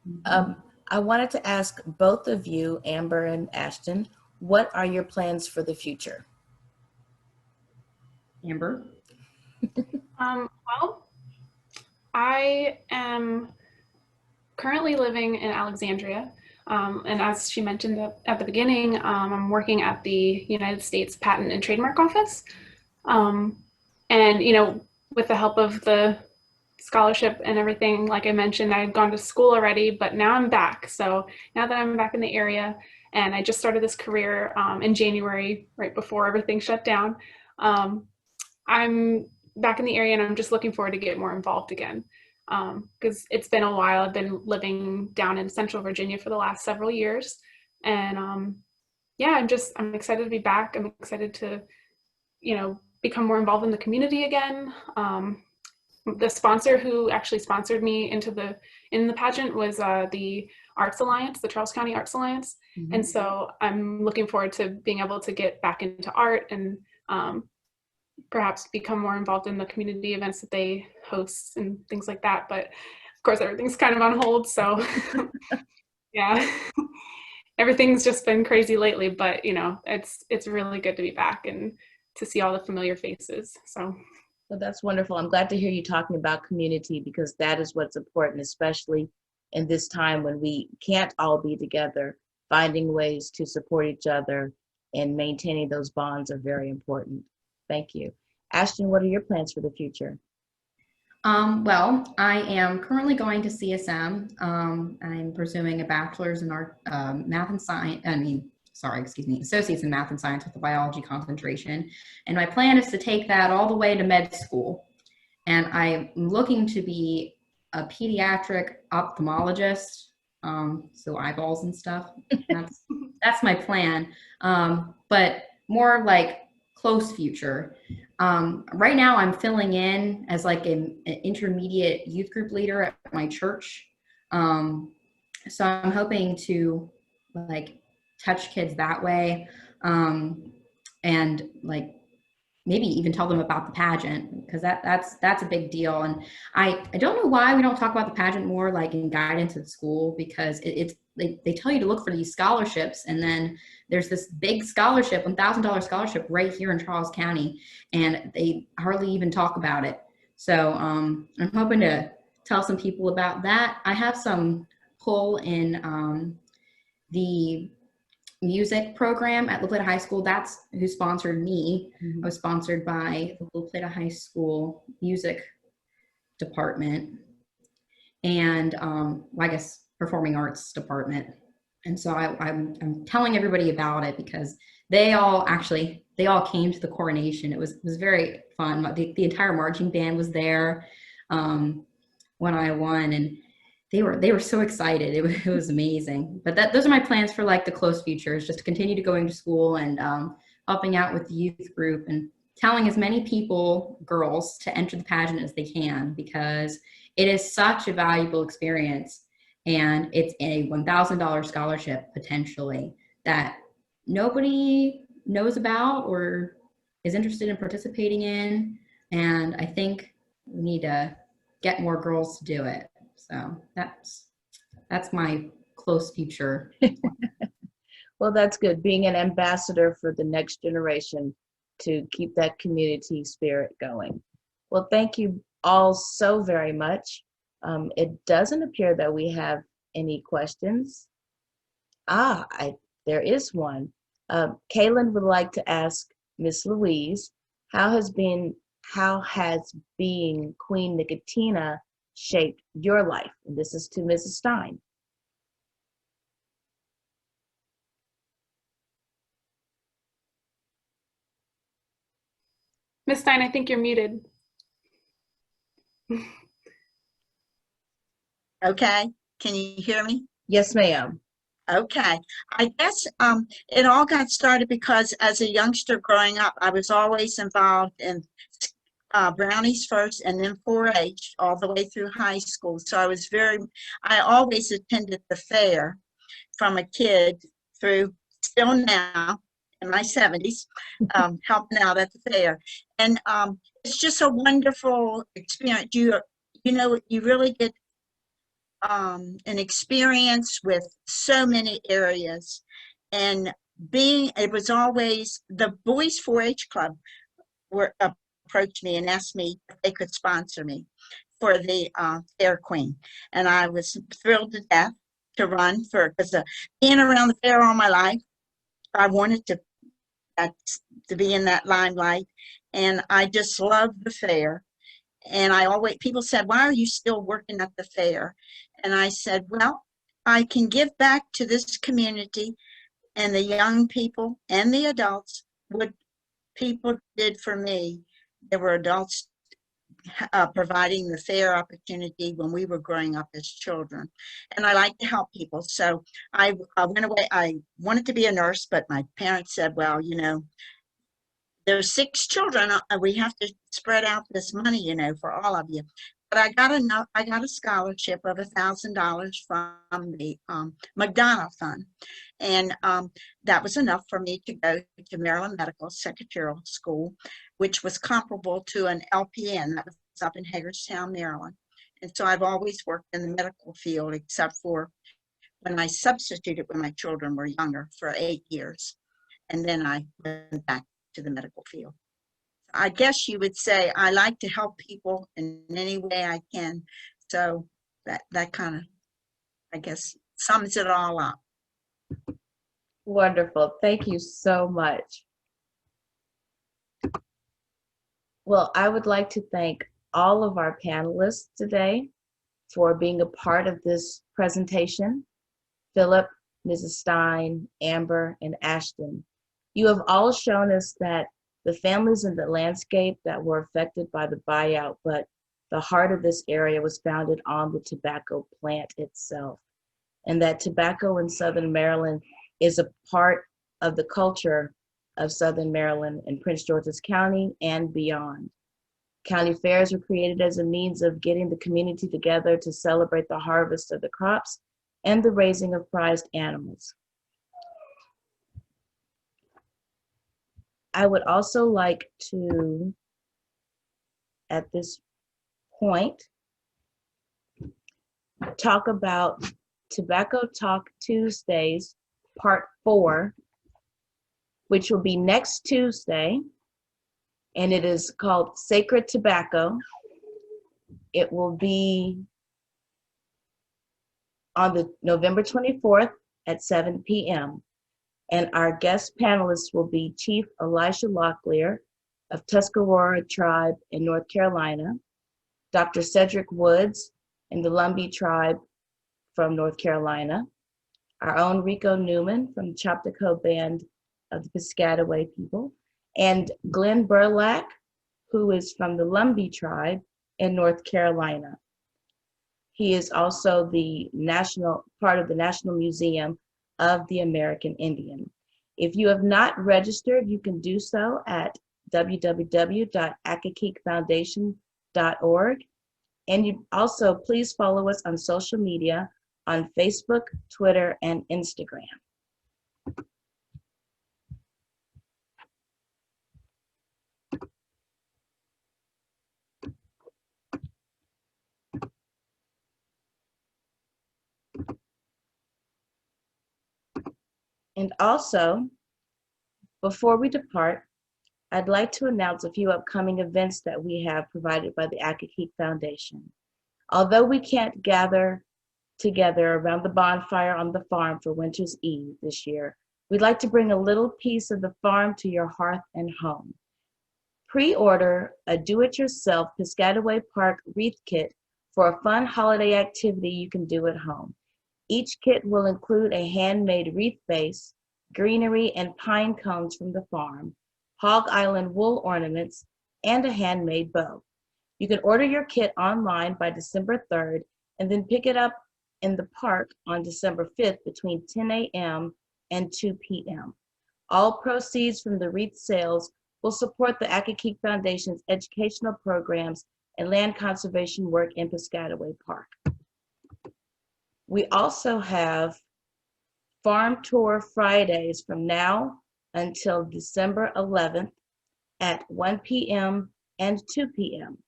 Mm-hmm. I wanted to ask both of you, Amber and Ashton, what are your plans for the future? Amber? Well, I am currently living in Alexandria. And as she mentioned at the beginning, I'm working at the United States Patent and Trademark Office. And, you know, with the help of the scholarship and everything, like I mentioned, I had gone to school already, but now I'm back. So now that I'm back in the area, and I just started this career in January, right before everything shut down, I'm back in the area and I'm just looking forward to get more involved again. Because it's been a while. I've been living down in Central Virginia for the last several years. And yeah, I'm excited to be back. I'm excited to, you know, become more involved in the community again. The sponsor who actually sponsored me in the pageant was the Arts Alliance, the Charles County Arts Alliance. Mm-hmm. And so I'm looking forward to being able to get back into art and perhaps become more involved in the community events that they host and things like that. But of course, everything's kind of on hold. So yeah, everything's just been crazy lately, but you know, it's really good to be back and to see all the familiar faces. So. Well, that's wonderful. I'm glad to hear you talking about community, because that is what's important, especially in this time when we can't all be together. Finding ways to support each other and maintaining those bonds are very important. Thank you. Ashton, what are your plans for the future? Well, I am currently going to CSM. I'm pursuing a bachelor's in art, math and science. Associates in math and science with a biology concentration. And my plan is to take that all the way to med school. And I'm looking to be a pediatric ophthalmologist. So eyeballs and stuff. That's my plan. But more like close future. Right now I'm filling in as like an intermediate youth group leader at my church. So I'm hoping to like touch kids that way, and like maybe even tell them about the pageant, because that's a big deal. And I don't know why we don't talk about the pageant more, like in guidance at school, because they tell you to look for these scholarships, and then there's this big scholarship, $1,000 scholarship right here in Charles County, and they hardly even talk about it. So I'm hoping to tell some people about that. I have some pull in the music program at La Plata High School. That's who sponsored me. Mm-hmm. I was sponsored by the La Plata High School music department and I guess performing arts department. And so I'm telling everybody about it because they all came to the coronation. It was very fun. The entire marching band was there when I won, and they were so excited. It was amazing. But those are my plans for like the close future, is just to continue to going to school and helping out with the youth group and telling as many girls to enter the pageant as they can, because it is such a valuable experience, and it's a $1,000 scholarship potentially that nobody knows about or is interested in participating in. And I think we need to get more girls to do it. So that's my close future. Well, that's good. Being an ambassador for the next generation to keep that community spirit going. Well, thank you all so very much. It doesn't appear that we have any questions. There is one. Kaylin would like to ask Miss Louise, how has being Queen Nicotina shaped your life? And this is to Mrs. Stein. Miss Stein, I think you're muted. Okay, can you hear me? Yes, ma'am. Okay, I guess it all got started because as a youngster growing up, I was always involved in brownies first and then 4-H all the way through high school. So I always attended the fair from a kid through still now in my 70s, helping out at the fair. And it's just a wonderful experience. You really get an experience with so many areas. And it was always the Boys 4-H Club approached me and asked me if they could sponsor me for the Fair Queen. And I was thrilled to death to run because being around the fair all my life, I wanted to be in that limelight. And I just loved the fair. And people said, why are you still working at the fair? And I said, well, I can give back to this community and the young people and the adults what people did for me. There were adults providing the fair opportunity when we were growing up as children. And I like to help people. So I went away. I wanted to be a nurse, but my parents said, well, there's 6 children. We have to spread out this money, for all of you. But I got a scholarship of $1,000 from the McDonough Fund. And that was enough for me to go to Maryland Medical Secretarial School, which was comparable to an LPN that was up in Hagerstown, Maryland. And so I've always worked in the medical field, except for when I substituted when my children were younger for 8 years. And then I went back to the medical field. I guess you would say I like to help people in any way I can. So that kind of, I guess, sums it all up. Wonderful. Thank you so much. Well, I would like to thank all of our panelists today for being a part of this presentation. Philip, Mrs. Stein, Amber, and Ashton. You have all shown us that the families in the landscape that were affected by the buyout, but the heart of this area was founded on the tobacco plant itself. And that tobacco in Southern Maryland is a part of the culture of Southern Maryland and Prince George's County and beyond. County fairs were created as a means of getting the community together to celebrate the harvest of the crops and the raising of prized animals. I would also like to, at this point, talk about Tobacco Talk Tuesdays, Part 4, which will be next Tuesday, and it is called Sacred Tobacco. It will be on the November 24th at 7 p.m. And our guest panelists will be Chief Elisha Locklear of Tuscarora Tribe in North Carolina, Dr. Cedric Woods in the Lumbee Tribe from North Carolina, our own Rico Newman from the Chopticot Band of the Piscataway people, and Glenn Burlack, who is from the Lumbee Tribe in North Carolina. He is also the part of the National Museum of the American Indian. If you have not registered, you can do so at www.akakeekfoundation.org. And you also please follow us on social media on Facebook, Twitter, and Instagram. And also, before we depart, I'd like to announce a few upcoming events that we have provided by the Accokeek Foundation. Although we can't gather together around the bonfire on the farm for Winter's Eve this year, we'd like to bring a little piece of the farm to your hearth and home. Pre-order a do-it-yourself Piscataway Park wreath kit for a fun holiday activity you can do at home. Each kit will include a handmade wreath base, greenery and pine cones from the farm, Hog Island wool ornaments, and a handmade bow. You can order your kit online by December 3rd and then pick it up in the park on December 5th between 10 a.m. and 2 p.m. All proceeds from the wreath sales will support the Accokeek Foundation's educational programs and land conservation work in Piscataway Park. We also have Farm Tour Fridays from now until December 11th at 1 p.m. and 2 p.m.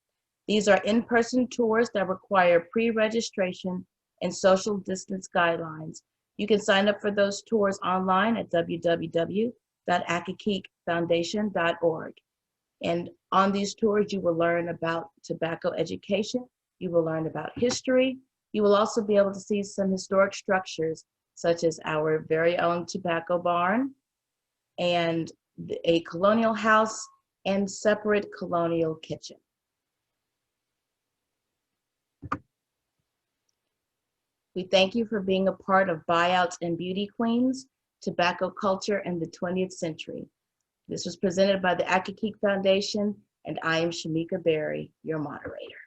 These are in-person tours that require pre-registration and social distance guidelines. You can sign up for those tours online at www.accokeekfoundation.org. And on these tours, you will learn about tobacco education, you will learn about history, you will also be able to see some historic structures, such as our very own tobacco barn, and a colonial house, and separate colonial kitchen. We thank you for being a part of Buyouts and Beauty Queens, Tobacco Culture in the 20th Century. This was presented by the Accokeek Foundation, and I am Shamika Berry, your moderator.